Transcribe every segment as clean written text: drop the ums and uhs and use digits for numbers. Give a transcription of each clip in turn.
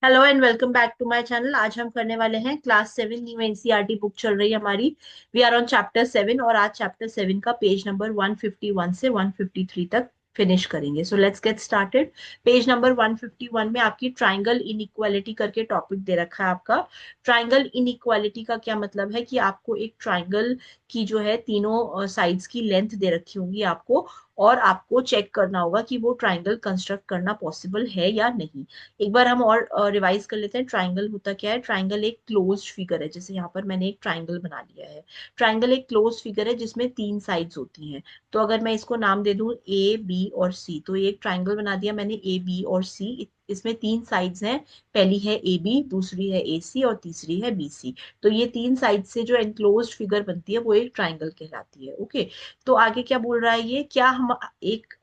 Hello and welcome back to my channel. आज हम करने वाले हैं क्लास 7 न्यू एनसीईआरटी बुक चल रही है हमारी। वी आर ऑन चैप्टर 7 और आज चैप्टर 7 का पेज नंबर 151 से 153 तक फिनिश करेंगे। So let's get started. Page number 151 में आपकी ट्राइंगल इनइक्वालिटी करके टॉपिक दे रखा है आपका। ट्राइंगल इनइक्वालिटी का क्या मतलब है कि आपको एक ट्राइंगल की जो है तीनों साइड्स की लेंथ दे रखी होंगी आपको, और आपको चेक करना होगा कि वो ट्राइंगल कंस्ट्रक्ट करना पॉसिबल है या नहीं। एक बार हम और रिवाइज कर लेते हैं। ट्राइंगल होता क्या है? ट्राइंगल एक क्लोज्ड फिगर है। जैसे यहाँ पर मैंने एक ट्राइंगल बना लिया है। ट्राइंगल एक क्लोज्ड फिगर है जिसमें तीन साइड्स होती हैं। तो अगर मैं इसको नाम दे दूं ए बी और सी, तो ये एक ट्राइंगल बना दिया मैंने ए बी और सी। इसमें तीन साइड्स हैं। पहली है ए बी, दूसरी है ए सी और तीसरी है बी सी। तो ये तीन साइड से जो एनक्लोज्ड फिगर बनती है वो एक ट्राइंगल कहलाती है। ओके। तो आगे क्या बोल रहा है ये? क्या हम एक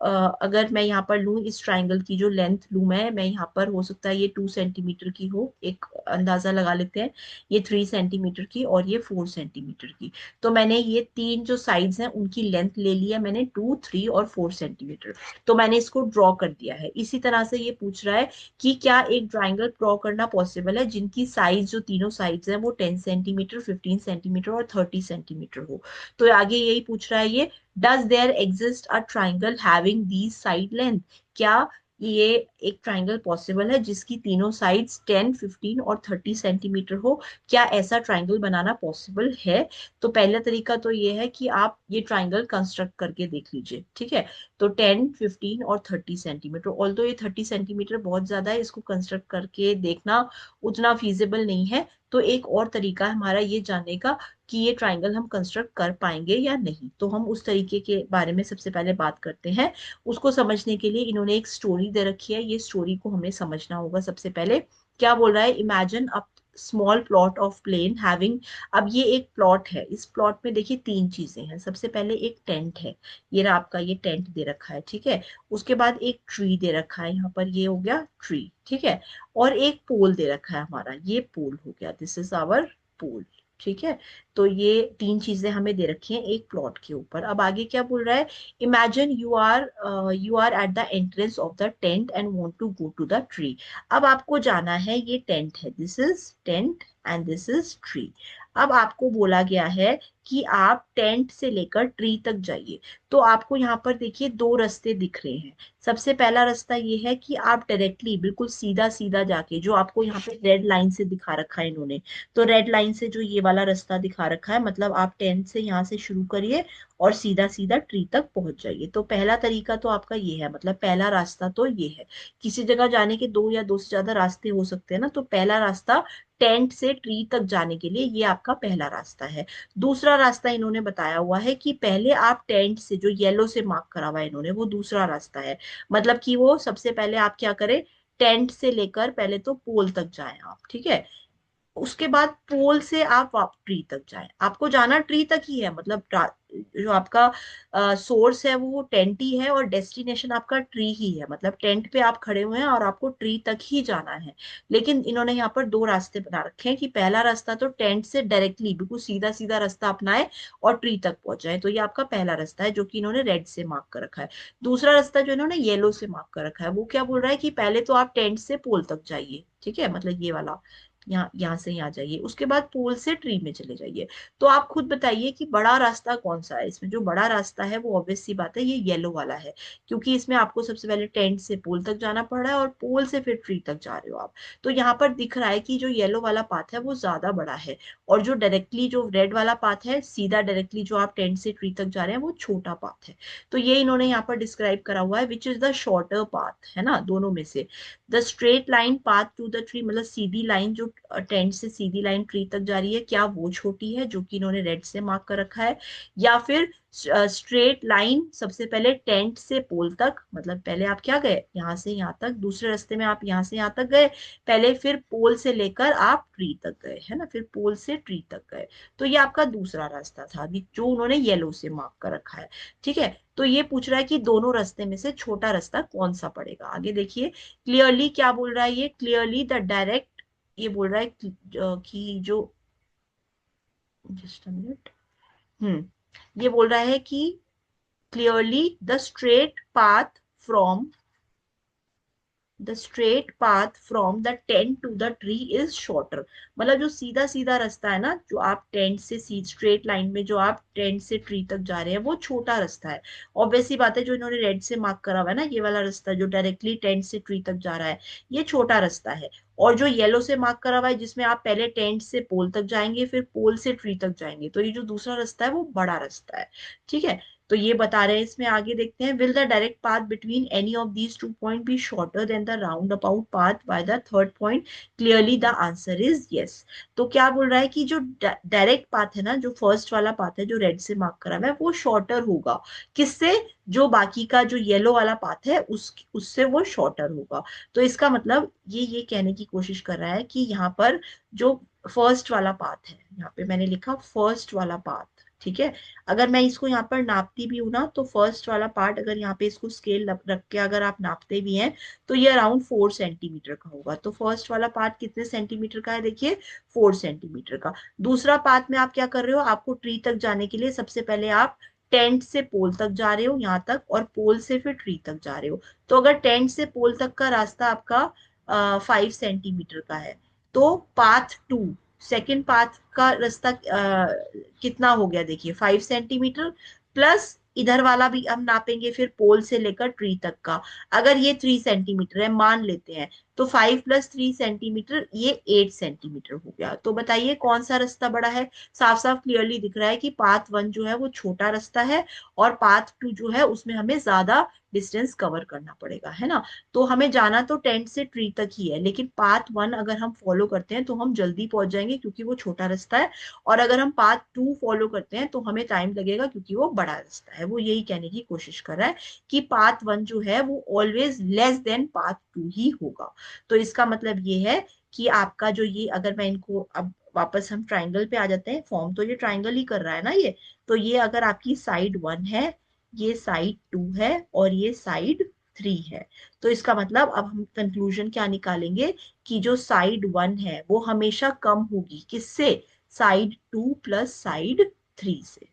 अगर मैं यहाँ पर लूँ इस ट्राइंगल की जो लेंथ लूँ, मैं यहाँ पर हो सकता है ये 2 सेंटीमीटर की हो, एक अंदाजा लगा लेते हैं। ये 3 सेंटीमीटर की और ये 4 सेंटीमीटर की। तो मैंने ये तीन जो साइड्स हैं उनकी लेंथ ले लिया मैंने, 2, 3 और 4 सेंटीमीटर। तो मैंने इसको ड्रॉ कर दिया है। इसी तरह से ये पूछ रहा है कि क्या एक ट्राइंगल ड्रॉ करना पॉसिबल है जिनकी साइज जो तीनों साइड्स हैं वो 10 सेंटीमीटर, 15 सेंटीमीटर और 30 सेंटीमीटर हो। तो आगे यही पूछ रहा है ये। Does there exist a triangle having these side length? क्या ये एक ट्राइंगल पॉसिबल है जिसकी तीनों साइड्स 10, 15 और 30 सेंटीमीटर हो? क्या ऐसा ट्राइंगल बनाना पॉसिबल है? तो पहला तरीका तो ये है कि आप ये ट्राइंगल कंस्ट्रक्ट करके देख लीजिए। ठीक है। तो 10, 15 और 30 सेंटीमीटर, ऑल तो ये 30 सेंटीमीटर बहुत ज्यादा है, इसको कंस्ट्रक्ट करके देखना उतना फीजिबल नहीं है। तो एक और तरीका है हमारा ये जानने का कि ये ट्राइंगल हम कंस्ट्रक्ट कर पाएंगे या नहीं। तो हम उस तरीके के बारे में सबसे पहले बात करते हैं। उसको समझने के लिए इन्होंने एक स्टोरी दे रखी है। ये स्टोरी को हमें समझना होगा सबसे पहले। क्या बोल रहा है? Imagine a small plot of plane having. अब ये एक प्लॉट है। इस प्लॉट में देखिए तीन चीजें हैं। सबसे पहले एक टेंट है। ये रहा आपका, ये टेंट दे रखा है। ठीक है। उसके बाद एक ट्री दे रखा है यहाँ पर, ये हो गया ट्री। ठीक है। और एक पोल दे रखा है हमारा, ये पोल हो गया, दिस इज आवर पोल। ठीक है। तो ये तीन चीजें हमें दे रखी हैं एक प्लॉट के ऊपर। अब आगे क्या बोल रहा है? Imagine you are at the entrance of the tent and want to go to the tree. अब आपको जाना है, ये टेंट है, this is tent and this is tree. अब आपको बोला गया है कि आप टेंट से लेकर ट्री तक जाइए। तो आपको यहाँ पर देखिए दो रास्ते दिख रहे हैं। सबसे पहला रास्ता ये है कि आप डायरेक्टली बिल्कुल सीधा सीधा जाके, जो आपको यहाँ पे रेड लाइन से दिखा रखा है इन्होंने, तो रेड लाइन से जो ये वाला रास्ता दिखा रखा है, मतलब आप टेंथ से यहाँ से शुरू करिए और सीधा सीधा ट्री तक पहुंच जाइए। तो पहला तरीका तो आपका ये है, मतलब पहला रास्ता तो ये है। किसी जगह जाने के दो या दो से ज्यादा रास्ते हो सकते हैं ना, तो पहला रास्ता टेंट से ट्री तक जाने के लिए ये आपका पहला रास्ता है। दूसरा रास्ता इन्होंने बताया हुआ है कि पहले आप टेंट से, जो येलो से मार्क करा हुआ है इन्होंने, वो दूसरा रास्ता है। मतलब कि वो सबसे पहले आप क्या करें, टेंट से लेकर पहले तो पोल तक जाएं आप। ठीक है। उसके बाद पोल से आप ट्री तक जाएं। आपको जाना ट्री तक ही है, मतलब जो आपका सोर्स है वो टेंट ही है और डेस्टिनेशन आपका ट्री ही है। मतलब टेंट पे आप खड़े हुए हैं और आपको ट्री तक ही जाना है। लेकिन इन्होंने यहाँ पर दो रास्ते बना रखे हैं कि पहला रास्ता तो टेंट से डायरेक्टली बिल्कुल सीधा सीधा रास्ता अपनाए और ट्री तक पहुंच जाए। तो ये आपका पहला रास्ता है जो कि इन्होंने रेड से मार्क कर रखा है। दूसरा रास्ता जो इन्होंने येलो से मार्क कर रखा है, वो क्या बोल रहा है कि पहले तो आप टेंट से पोल तक जाइए। ठीक है, मतलब ये वाला, यहाँ यहाँ से यहाँ जाइए, उसके बाद पोल से ट्री में चले जाइए। तो आप खुद बताइए कि बड़ा रास्ता कौन सा है इसमें? जो बड़ा रास्ता है वो ऑब्वियस सी बात है ये येलो वाला है, क्योंकि इसमें आपको सबसे पहले टेंट से पोल तक जाना पड़ रहा है और पोल से फिर ट्री तक जा रहे हो आप। तो यहाँ पर दिख रहा है कि जो येलो वाला पाथ है वो ज्यादा बड़ा है, और जो डायरेक्टली जो रेड वाला पाथ है, सीधा डायरेक्टली जो आप टेंट से ट्री तक जा रहे हैं, वो छोटा पाथ है। तो ये इन्होंने यहाँ पर डिस्क्राइब करा हुआ है, which is the shorter path, है ना, दोनों में से। The straight line path to the tree, मतलब सीधी लाइन जो टेंट से सीधी लाइन ट्री तक जा रही है, क्या वो छोटी है जो कि इन्होंने रेड से मार्क कर रखा है? या फिर स्ट्रेट लाइन सबसे पहले टेंट से पोल तक, मतलब पहले आप क्या गए यहाँ से यहाँ तक, दूसरे रास्ते में आप यहाँ से यहाँ तक गए पहले, फिर पोल से लेकर आप ट्री तक गए, है ना, फिर पोल से ट्री तक गए। तो ये आपका दूसरा रास्ता था जो उन्होंने येलो से मार्क कर रखा है। ठीक है। तो ये पूछ रहा है कि दोनों रास्ते में से छोटा रास्ता कौन सा पड़ेगा। आगे देखिए क्लियरली क्या बोल रहा है ये, क्लियरली द डायरेक्ट, ये बोल रहा है कि जो, जस्ट अ मिनट, ये बोल रहा है कि clearly the straight path from the straight path from the tent to the tree is shorter. मतलब जो सीधा सीधा रास्ता है ना, जो आप टेंट से स्ट्रेट लाइन में जो आप टेंट से ट्री तक जा रहे हैं, वो छोटा रास्ता है। ऑब्वियस सी बात है, जो इन्होंने रेड से मार्क करा हुआ है ना, ये वाला रास्ता जो डायरेक्टली टेंट से ट्री तक जा रहा है, ये छोटा रास्ता है। और जो येलो से मार्क करा हुआ है, जिसमें आप पहले टेंट से पोल तक जाएंगे, फिर पोल से ट्री तक जाएंगे, तो ये जो दूसरा रास्ता है वो बड़ा रास्ता है। ठीक है, तो ये बता रहे हैं इसमें। आगे देखते हैं, will the direct path between any of these two point B shorter than the round about path by the third point, clearly the answer is yes. तो क्या बोल रहा है कि जो डायरेक्ट पाथ है ना, जो फर्स्ट वाला पाथ है जो रेड से मार्क करा हुआ है, वो शॉर्टर होगा। किससे? जो बाकी का जो येलो वाला पाथ है उससे वो शॉर्टर होगा। तो इसका मतलब ये कहने की कोशिश कर रहा है कि यहाँ पर जो फर्स्ट वाला पाथ है, यहाँ पे मैंने लिखा फर्स्ट वाला पाथ। ठीक है, अगर मैं इसको यहाँ पर नापती भी हूँ ना, तो फर्स्ट वाला पार्ट अगर यहाँ पे इसको स्केल रख के अगर आप नापते भी हैं, तो ये अराउंड 4 सेंटीमीटर का होगा। तो फर्स्ट वाला पार्ट कितने सेंटीमीटर का है, देखिए 4 सेंटीमीटर का। दूसरा पार्ट में आप क्या कर रहे हो, आपको ट्री तक जाने के लिए सबसे पहले आप टेंट से पोल तक जा रहे हो यहाँ तक, और पोल से फिर ट्री तक जा रहे हो। तो अगर टेंट से पोल तक का रास्ता आपका 5 सेंटीमीटर का है, तो पाथ टू, सेकेंड पाथ का रास्ता कितना हो गया, देखिए 5 सेंटीमीटर, प्लस इधर वाला भी हम नापेंगे फिर पोल से लेकर ट्री तक का। अगर ये 3 सेंटीमीटर है मान लेते हैं, तो 5 + 3 सेंटीमीटर, ये 8 सेंटीमीटर हो गया। तो बताइए कौन सा रास्ता बड़ा है। साफ साफ क्लियरली दिख रहा है कि पाथ वन जो है वो छोटा रास्ता है, और पाथ टू जो है उसमें हमें ज्यादा डिस्टेंस कवर करना पड़ेगा, है ना। तो हमें जाना तो टेंट से ट्री तक ही है, लेकिन पाथ वन अगर हम फॉलो करते हैं तो हम जल्दी पहुंच जाएंगे क्योंकि वो छोटा रास्ता है। और अगर हम पाथ टू फॉलो करते हैं तो हमें टाइम लगेगा क्योंकि वो बड़ा रास्ता है। वो यही कहने की कोशिश कर रहा है कि पाथ वन जो है वो always less than path two ही होगा। तो इसका मतलब ये है कि आपका जो ये, अगर मैं इनको अब वापस हम ट्राइंगल पे आ जाते हैं, फॉर्म तो ये ट्राइंगल ही कर रहा है ना ये। तो ये अगर आपकी साइड वन है, ये साइड टू है, और ये साइड थ्री है, तो इसका मतलब अब हम कंक्लूजन क्या निकालेंगे कि जो साइड वन है वो हमेशा कम होगी किससे, side two plus side three से।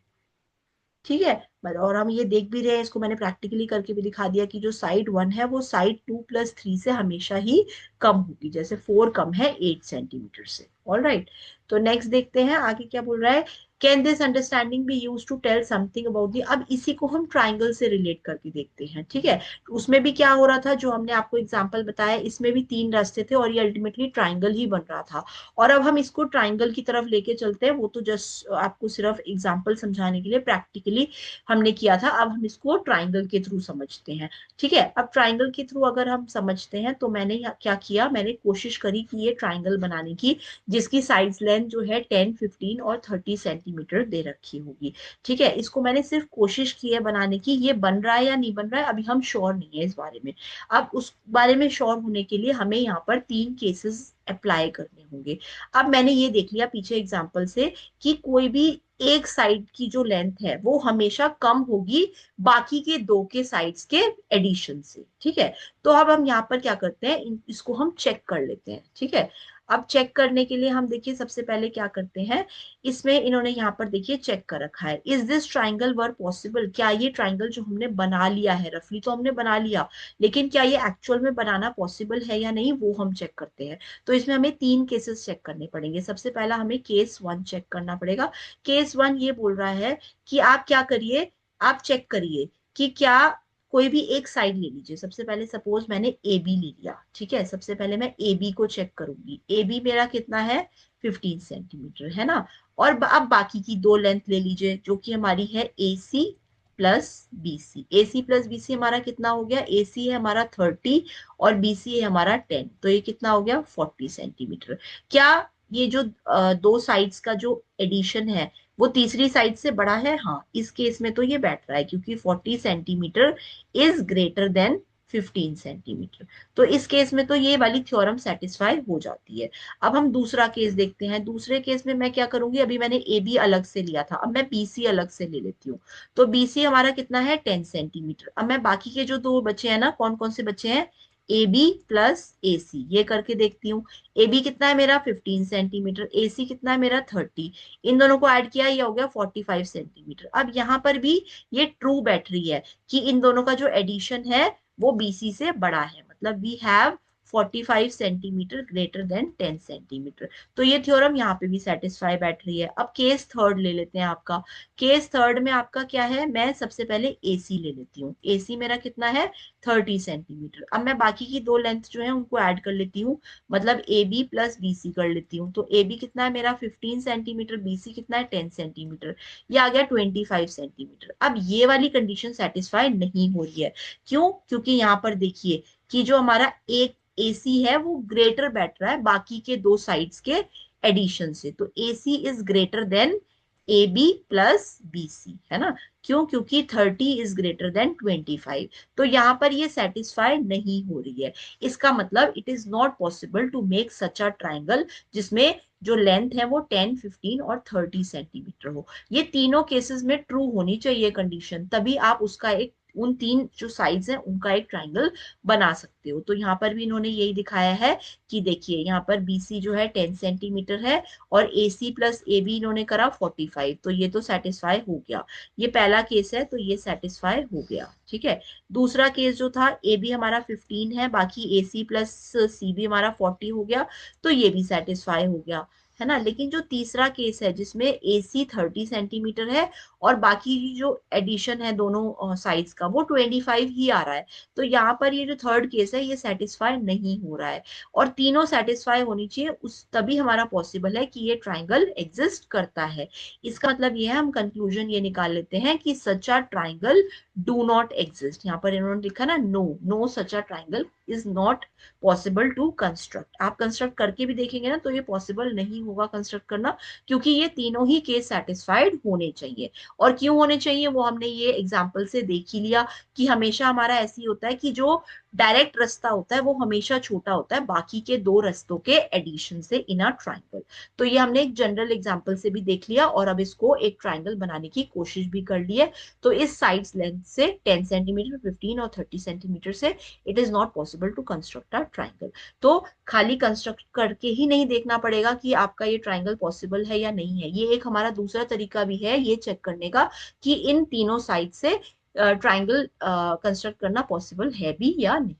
ठीक है, और हम ये देख भी रहे हैं, इसको मैंने प्रैक्टिकली करके भी दिखा दिया कि जो साइड वन है वो साइड टू प्लस थ्री से हमेशा ही कम होगी, जैसे 4 कम है 8 सेंटीमीटर से। ऑल राइट, तो नेक्स्ट देखते हैं आगे क्या बोल रहा है। Can this understanding be use to tell something about the. अब इसी को हम ट्राइंगल से रिलेट करके देखते हैं। ठीक है, उसमें भी क्या हो रहा था, जो हमने आपको एग्जाम्पल बताया, इसमें भी 3 रास्ते थे और ये अल्टीमेटली ट्राइंगल ही बन रहा था। और अब हम इसको ट्राइंगल की तरफ लेके चलते हैं, वो तो जस्ट आपको सिर्फ एग्जाम्पल समझाने के लिए प्रैक्टिकली हमने किया था। अब हम इसको ट्राइंगल के थ्रू समझते हैं। ठीक है, अब ट्राइंगल के थ्रू अगर हम समझते हैं, तो मैंने क्या किया, मैंने कोशिश करी कि ये ट्राइंगल बनाने की जिसकी साइड लेंथ जो है 10, 15 और 30 सेंटीमीटर दे रखी होगी। ठीक है, इसको मैंने सिर्फ कोशिश की है बनाने की, ये बन रहा है या नहीं बन रहा है अभी हम श्योर नहीं है इस बारे में। अब उस बारे में श्योर होने के लिए हमें यहाँ पर 3 केसेस अप्लाई करने होंगे। अब मैंने ये देख लिया पीछे एग्जाम्पल से कि कोई भी एक साइड की जो लेंथ है वो हमेशा कम होगी बाकी के दो के साइड्स के एडिशन से। ठीक है, तो अब हम यहाँ पर क्या करते हैं, इसको हम चेक कर लेते हैं। ठीक है, अब चेक करने के लिए हम देखिए सबसे पहले क्या करते हैं, इसमें इन्होंने यहाँ पर देखिए चेक कर रखा है, is this triangle were possible. क्या ये ट्राइंगल जो हमने बना लिया है, रफली तो हमने बना लिया, लेकिन क्या ये एक्चुअल में बनाना पॉसिबल है या नहीं, वो हम चेक करते हैं। तो इसमें हमें 3 केसेस चेक करने पड़ेंगे। सबसे पहला हमें केस वन चेक करना पड़ेगा। केस वन ये बोल रहा है कि आप क्या करिए, आप चेक करिए कि क्या कोई भी एक साइड ले लीजिए। सबसे पहले सपोज मैंने ए बी ले लिया। ठीक है, सबसे पहले मैं ए बी को चेक करूंगी। ए बी मेरा कितना है, 15 सेंटीमीटर, है ना। और अब बाकी की दो लेंथ ले लीजिए जो कि हमारी है ए सी प्लस बी सी। ए सी प्लस बी सी हमारा कितना हो गया, ए सी है हमारा 30 और बी सी है हमारा 10, तो ये कितना हो गया 40 सेंटीमीटर। क्या ये जो दो साइड्स का जो एडिशन है वो तीसरी साइड से बड़ा है, हाँ इस केस में तो ये बैठ रहा है क्योंकि 40 centimetre is greater then 15 centimetre. तो इस केस में तो ये वाली थ्योरम सेटिस्फाई हो जाती है। अब हम दूसरा केस देखते हैं। दूसरे केस में मैं क्या करूंगी, अभी मैंने ए बी अलग से लिया था, अब मैं बी सी अलग से ले लेती हूँ। तो बी सी हमारा कितना है 10 सेंटीमीटर। अब मैं बाकी के जो दो बचे हैं ना, कौन कौन से बचे हैं, ए बी प्लस ए सी, ये करके देखती हूँ। ए बी कितना है मेरा 15 सेंटीमीटर, ए सी कितना है मेरा 30, इन दोनों को ऐड किया ये हो गया 45 सेंटीमीटर। अब यहाँ पर भी ये ट्रू बैठ रही है कि इन दोनों का जो एडिशन है वो बीसी से बड़ा है, मतलब we have 45 centimetre greater than 10 centimetre. तो ये थ्योरम यहाँ पे भी सेटिस्फाई बैठ रही है। अब केस थर्ड ले लेते हैं आपका। केस थर्ड में आपका क्या है, मैं सबसे पहले एसी ले लेती हूँ। एसी मेरा कितना है, 30 सेंटीमीटर। अब मैं बाकी की दो लेंथ जो है उनको ऐड कर लेती हूँ, मतलब A B plus B C कर लेती हूँ। तो ए बी कितना है मेरा 15 सेंटीमीटर, बी सी कितना है 10 सेंटीमीटर, ये आ गया 25 सेंटीमीटर। अब ये वाली कंडीशन सेटिस्फाई नहीं हो रही है। क्यों, क्योंकि यहाँ पर देखिए कि जो हमारा एक एसी है वो ग्रेटर बैठ रहा है बाकी के दो साइड्स के एडिशन से। तो AC is greater than A B plus B C, है ना। क्यों, क्योंकि 30 इज ग्रेटर देन 25। तो यहाँ पर ये सेटिस्फाई नहीं हो रही है। इसका मतलब it is not possible to make such a triangle जिसमें जो लेंथ है वो 10, 15 और 30 सेंटीमीटर हो। ये तीनों केसेस में ट्रू होनी चाहिए कंडीशन, तभी आप उसका एक, उन तीन जो साइड्स हैं उनका एक ट्राइंगल बना सकते हो। तो यहाँ पर भी इन्होंने यही दिखाया है कि देखिए यहाँ पर बीसी जो है 10 सेंटीमीटर है और एसी प्लस ए बी इन्होंने करा 45। तो ये तो सेटिस्फाई हो गया। ये पहला केस है तो ये सेटिस्फाई हो गया, ठीक है। दूसरा केस जो था, ए बी हमारा 15 है, बाकी ए सी प्लस सी बी हमारा 40 हो गया, तो ये भी सेटिस्फाई हो गया, है ना। लेकिन जो तीसरा केस है जिसमें ए सी 30 सेंटीमीटर है और बाकी जो एडिशन है दोनों साइड्स का वो 25 ही आ रहा है, तो यहाँ पर ये जो थर्ड केस है ये सेटिस्फाई नहीं हो रहा है। और तीनों सेटिस्फाई होनी चाहिए, उस तभी हमारा पॉसिबल है कि ये ट्राइंगल एग्जिस्ट करता है। इसका मतलब ये है, हम कंक्लूजन ये निकाल लेते हैं कि such a triangle do not exist. यहाँ पर इन्होंने लिखा ना, no no such a triangle is not possible to construct. आप कंस्ट्रक्ट करके भी देखेंगे ना तो ये पॉसिबल नहीं होगा कंस्ट्रक्ट करना, क्योंकि ये तीनों ही केस सेटिस्फाइड होने चाहिए। और क्यों होने चाहिए वो हमने ये एग्जाम्पल से देख ही लिया कि हमेशा हमारा ऐसी होता है कि जो डायरेक्ट रास्ता होता है वो हमेशा छोटा होता है बाकी के दो रास्तों के एडिशन से इन अ ट्राइंगल। तो ये हमने एक जनरल एग्जांपल से भी देख लिया और अब इसको एक ट्राइंगल बनाने की कोशिश भी कर ली है। तो इस साइड्स लेंथ से 10 सेंटीमीटर, 15 और 30 सेंटीमीटर से it is not possible to construct a triangle. तो खाली कंस्ट्रक्ट करके ही नहीं देखना पड़ेगा कि आपका ये ट्राइंगल पॉसिबल है या नहीं है, ये एक हमारा दूसरा तरीका भी है ये चेक करने का कि इन तीनों साइड से ट्राइंगल कंस्ट्रक्ट करना पॉसिबल है भी या नहीं।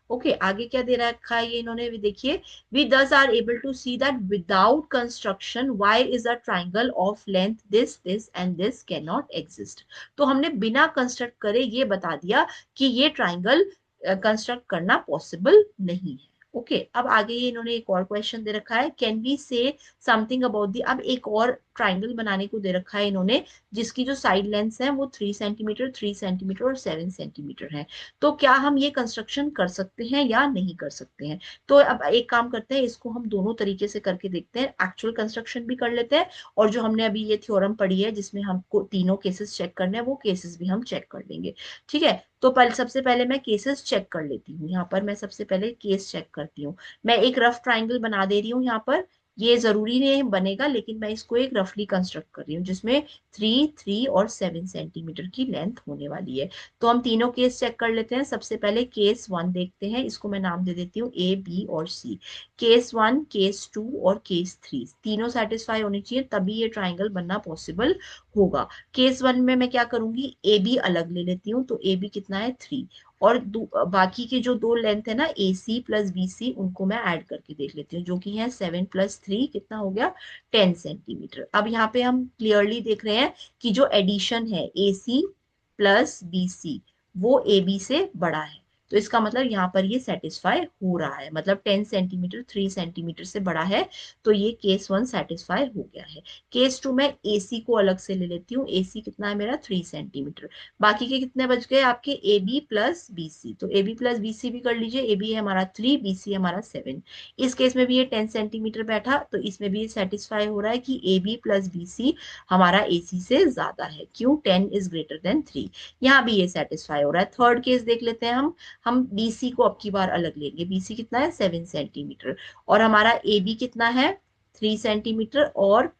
ओके आगे क्या दे रखा है ये इन्होंने भी देखिए, we thus are able to see that without construction why is a triangle of length this and this cannot exist. तो हमने बिना कंस्ट्रक्ट करे ये बता दिया कि ये ट्राइंगल कंस्ट्रक्ट करना पॉसिबल नहीं है। ओके अब आगे ये इन्होंने एक और क्वेश्चन दे रखा है, can we say something about the. अब एक और ट्राइंगल बनाने को दे रखा है इन्होंने जिसकी जो साइड लेंथ है वो 3 सेंटीमीटर, 3 सेंटीमीटर और 7 सेंटीमीटर है। तो क्या हम ये कंस्ट्रक्शन कर सकते हैं या नहीं कर सकते हैं। तो अब एक काम करते हैं, इसको हम दोनों तरीके से करके देखते हैं, एक्चुअल कंस्ट्रक्शन भी कर लेते हैं और जो हमने अभी ये थ्योरम पढ़ी है जिसमें हमको तीनों केसेस चेक करने हैं वो केसेस भी हम चेक कर लेंगे, ठीक है। तो सबसे पहले मैं केसेस चेक कर लेती हूँ। यहाँ पर मैं सबसे पहले केस चेक करती हूँ। मैं एक रफ ट्राइंगल बना दे रही हूँ यहाँ पर, ये जरूरी नहीं बनेगा लेकिन मैं इसको एक रफली कंस्ट्रक्ट कर रही हूँ जिसमें 3, 3 और 7 सेंटीमीटर की लेंथ होने वाली है। तो हम तीनों केस चेक कर लेते हैं। सबसे पहले केस 1 देखते हैं, इसको मैं नाम दे देती हूँ ए बी और सी। केस 1, केस 2 और केस 3 तीनों सेटिस्फाई होनी चाहिए तभी ये ट्राइंगल बनना पॉसिबल होगा। केस 1 में मैं क्या करूंगी, ए बी अलग ले लेती हूँ, तो ए बी कितना है 3 और बाकी के जो दो लेंथ है ना ए सी प्लस बी सी उनको मैं ऐड करके देख लेती हूँ जो कि है 7 प्लस 3 कितना हो गया 10 सेंटीमीटर। अब यहाँ पे हम क्लियरली देख रहे हैं कि जो एडिशन है ए सी प्लस बी सी वो ए बी से बड़ा है। तो इसका मतलब यहाँ पर ये सेटिस्फाई हो रहा है, मतलब 10 सेंटीमीटर 3 सेंटीमीटर से बड़ा है। तो ये केस 1 सेटिस्फाई हो गया है। केस 2 में एसी को अलग से ले लेती हूँ, एसी कितना है मेरा 3 सेंटीमीटर। बाकी के कितने बच गए आपके A B plus B C, तो A B plus B C भी कर लीजिए। ए बी है हमारा 3, बी सी हमारा 7। इस केस में भी ये 10 सेंटीमीटर बैठा, तो इसमें भी ये सेटिस्फाई हो रहा है कि A B plus B C हमारा ए सी से ज्यादा है। क्यों, 10 इज ग्रेटर देन 3। यहाँ भी ये सेटिस्फाई हो रहा है। थर्ड केस देख लेते हैं हम बी सी को अब की बार अलग लेंगे। बी सी कितना है 7 सेंटीमीटर और हमारा ए बी कितना है 3 सेंटीमीटर और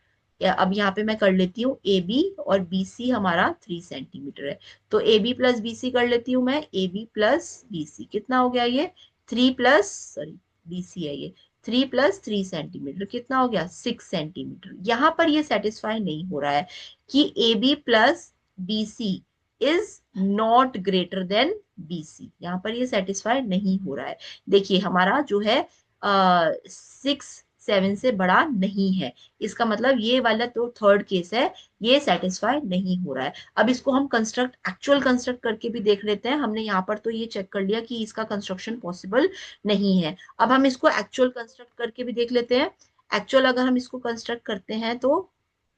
अब यहाँ पे मैं कर लेती हूँ ए बी और बी सी हमारा 3 सेंटीमीटर है। तो A B plus B C कर लेती हूँ मैं, A B plus B C कितना हो गया ये 3 प्लस सॉरी बी सी है ये 3 प्लस 3 सेंटीमीटर कितना हो गया 6 सेंटीमीटर। यहाँ पर ये सेटिस्फाई नहीं हो रहा है कि A B plus B C is not greater than BC, यहाँ पर ये सेटिस्फाई नहीं हो रहा है। देखिए हमारा जो है 6 7 से बड़ा नहीं है, इसका मतलब ये वाला तो थर्ड केस है, ये सेटिस्फाई नहीं हो रहा है। अब इसको हम एक्चुअल कंस्ट्रक्ट करके भी देख लेते हैं। हमने यहाँ पर तो ये चेक कर लिया कि इसका कंस्ट्रक्शन पॉसिबल नहीं है। अब हम इसको एक्चुअल कंस्ट्रक्ट करके भी देख लेते हैं। एक्चुअल अगर हम इसको कंस्ट्रक्ट करते हैं तो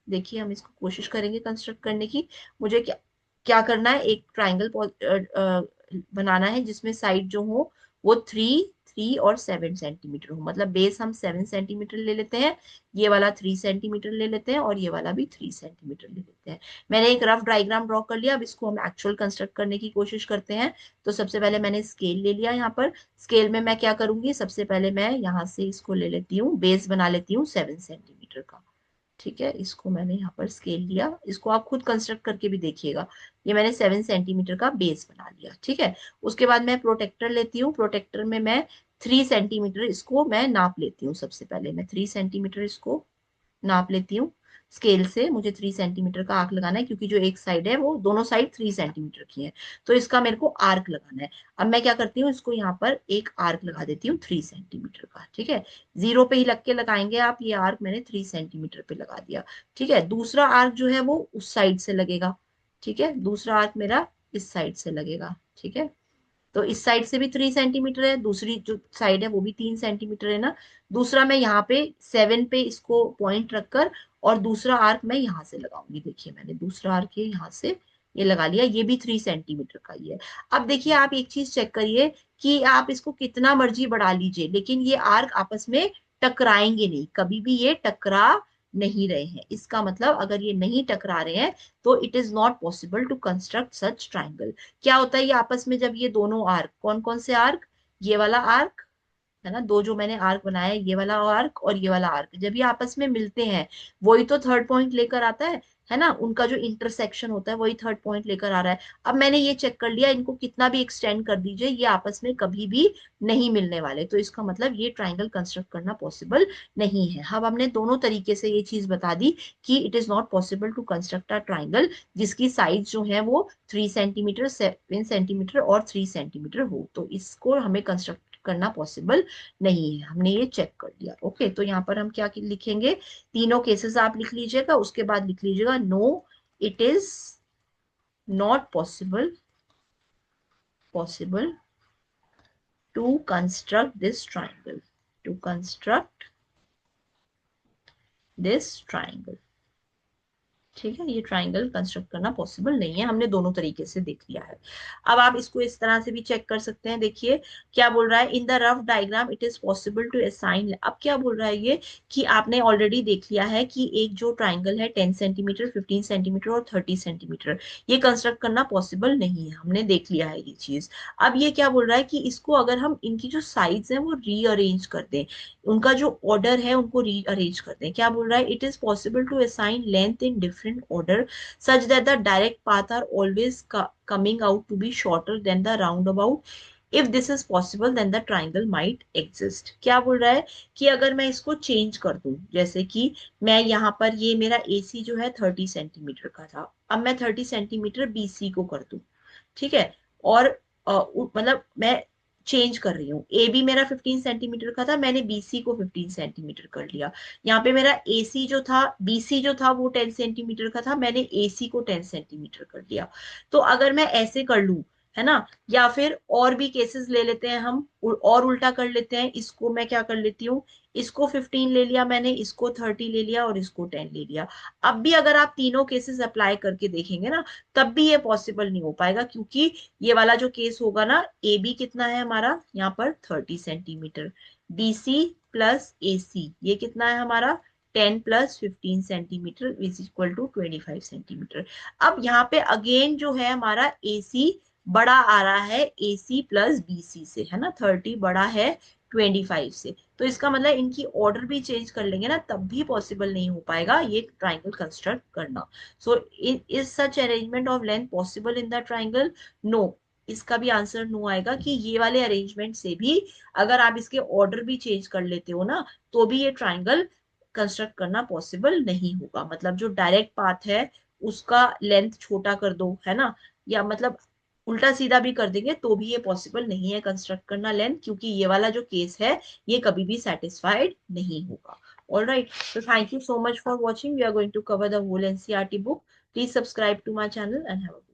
देखिए हम इसको कोशिश करेंगे कंस्ट्रक्ट करने की। मुझे क्या क्या करना है, एक ट्राइंगल बनाना है जिसमें साइड जो हो वो 3 3 और 7 सेंटीमीटर हो। मतलब बेस हम 7 सेंटीमीटर ले लेते हैं, ये वाला 3 सेंटीमीटर ले लेते हैं और ये वाला भी 3 सेंटीमीटर ले लेते हैं। मैंने एक रफ डायग्राम ड्रॉ कर लिया। अब इसको हम एक्चुअल कंस्ट्रक्ट करने की कोशिश करते हैं। तो सबसे पहले मैंने स्केल ले लिया। यहाँ पर स्केल में मैं क्या करूंगी, सबसे पहले मैं यहाँ से इसको ले लेती हूँ, बेस बना लेती हूँ 7 सेंटीमीटर का। ठीक है, इसको मैंने यहाँ पर स्केल लिया। इसको आप खुद कंस्ट्रक्ट करके भी देखिएगा। ये मैंने 7 सेंटीमीटर का बेस बना लिया। ठीक है, उसके बाद मैं प्रोटेक्टर लेती हूँ। प्रोटेक्टर में मैं 3 सेंटीमीटर इसको मैं नाप लेती हूँ। सबसे पहले मैं 3 सेंटीमीटर इसको नाप लेती हूँ। स्केल से मुझे 3 सेंटीमीटर का आर्क लगाना है, क्योंकि जो एक साइड है वो दोनों साइड 3 सेंटीमीटर की है, तो इसका मेरे को आर्क लगाना है। अब मैं क्या करती हूँ, इसको यहाँ पर एक आर्क लगा देती हूँ 3 सेंटीमीटर का। ठीक है, जीरो पे ही लग के लगाएंगे आप। ये आर्क मैंने 3 सेंटीमीटर पे लगा दिया। ठीक है, दूसरा आर्क जो है वो उस साइड से लगेगा। ठीक है, दूसरा आर्क मेरा इस साइड से लगेगा। ठीक है, तो इस साइड से भी 3 सेंटीमीटर है, दूसरी जो साइड है वो भी 3 सेंटीमीटर है ना। दूसरा मैं यहाँ पे 7 पे इसको पॉइंट रखकर और दूसरा आर्क मैं यहाँ से लगाऊंगी। देखिए मैंने दूसरा आर्क ये यहाँ से ये लगा लिया, ये भी 3 सेंटीमीटर का ही है। अब देखिए आप एक चीज चेक करिए कि आप इसको कितना मर्जी बढ़ा लीजिए, लेकिन ये आर्क आपस में टकराएंगे नहीं, कभी भी ये टकरा नहीं रहे हैं। इसका मतलब अगर ये नहीं टकरा रहे हैं तो it is not possible to construct such triangle. क्या होता है ये आपस में, जब ये दोनों आर्क, कौन कौन से आर्क, ये वाला आर्क है ना, दो जो मैंने आर्क बनाया है, ये वाला आर्क और ये वाला आर्क, जब ये आपस में मिलते हैं वही तो थर्ड पॉइंट लेकर आता है ना। उनका जो इंटरसेक्शन होता है वही थर्ड पॉइंट लेकर आ रहा है। अब मैंने ये चेक कर लिया, इनको कितना भी एक्सटेंड कर दीजिए ये आपस में कभी भी नहीं मिलने वाले, तो इसका मतलब ये ट्राइंगल कंस्ट्रक्ट करना पॉसिबल नहीं है। अब हमने दोनों तरीके से ये चीज बता दी कि it is not possible to construct a triangle जिसकी साइज जो है वो 3 सेंटीमीटर, 7 सेंटीमीटर और 3 सेंटीमीटर हो, तो इसको हमें कंस्ट्रक्ट करना पॉसिबल नहीं है। हमने ये चेक कर लिया। ओके, तो यहाँ पर हम क्या लिखेंगे, तीनों केसेस आप लिख लीजिएगा, उसके बाद लिख लीजिएगा no it is not possible to construct this triangle, to construct this triangle. ठीक है, ये ट्राइंगल कंस्ट्रक्ट करना पॉसिबल नहीं है, हमने दोनों तरीके से देख लिया है। अब आप इसको इस तरह से भी चेक कर सकते हैं। देखिए क्या बोल रहा है, in the rough diagram it is possible to assign. अब क्या बोल रहा है ये कि आपने ऑलरेडी देख लिया है कि एक जो ट्राइंगल है 10 सेंटीमीटर, 15 सेंटीमीटर और 30 सेंटीमीटर, ये कंस्ट्रक्ट करना पॉसिबल नहीं है, हमने देख लिया है ये चीज। अब ये क्या बोल रहा है कि इसको अगर हम इनकी जो साइड्स हैं वो रीअरेंज कर दें, उनका जो ऑर्डर है उनको रीअरेंज करते हैं। क्या बोल रहा है, it is possible to assign length in different order such that the direct path are always coming out to be shorter than the roundabout. If this is possible then the triangle might exist. क्या बोल रहा है कि अगर मैं इसको change कर दूं, जैसे कि मैं यहाँ पर ये मेरा AC जो है 30 सेंटीमीटर का था, अब मैं 30 सेंटीमीटर BC को कर दूं। ठीक है, और मतलब मैं चेंज कर रही हूँ, AB मेरा 15 सेंटीमीटर का था, मैंने BC को 15 सेंटीमीटर कर लिया। यहाँ पे मेरा AC जो था, BC जो था वो 10 सेंटीमीटर का था, मैंने AC को 10 सेंटीमीटर कर लिया। तो अगर मैं ऐसे कर लूं, है ना, या फिर और भी केसेस ले लेते हैं हम, और उल्टा कर लेते हैं। इसको मैं क्या कर लेती हूँ, इसको 15 ले लिया मैंने, इसको 30 ले लिया और इसको 10 ले लिया। अब भी अगर आप तीनों केसेस अप्लाई करके देखेंगे ना, तब भी ये पॉसिबल नहीं हो पाएगा, क्योंकि ये वाला जो केस होगा ना, AB कितना है हमारा यहाँ पर 30 सेंटीमीटर, BC प्लस AC ये कितना है हमारा 10 + 15 centimetre is equal to 25 centimetre. अब यहाँ पे अगेन जो है हमारा AC बड़ा आ रहा है AC प्लस BC से, है ना, 30 बड़ा है 25 से, तो इसका मतलब इनकी ऑर्डर भी चेंज कर लेंगे ना, तब भी पॉसिबल नहीं हो पाएगा ये ट्राइंगल कंस्ट्रक्ट करना। So is such arrangement of length possible in the triangle, no. इसका भी आंसर नो आएगा कि ये वाले अरेंजमेंट से भी अगर आप इसके ऑर्डर भी चेंज कर लेते हो ना, तो भी ये ट्राइंगल कंस्ट्रक्ट करना पॉसिबल नहीं होगा। मतलब जो डायरेक्ट पाथ है उसका लेंथ छोटा कर दो, है ना, या मतलब उल्टा सीधा भी कर देंगे तो भी ये पॉसिबल नहीं है कंस्ट्रक्ट करना लेंथ, क्योंकि ये वाला जो केस है ये कभी भी सेटिस्फाइड नहीं होगा। All right, so thank you so much for watching. We are going to cover the whole NCERT book. Please subscribe to my channel and have a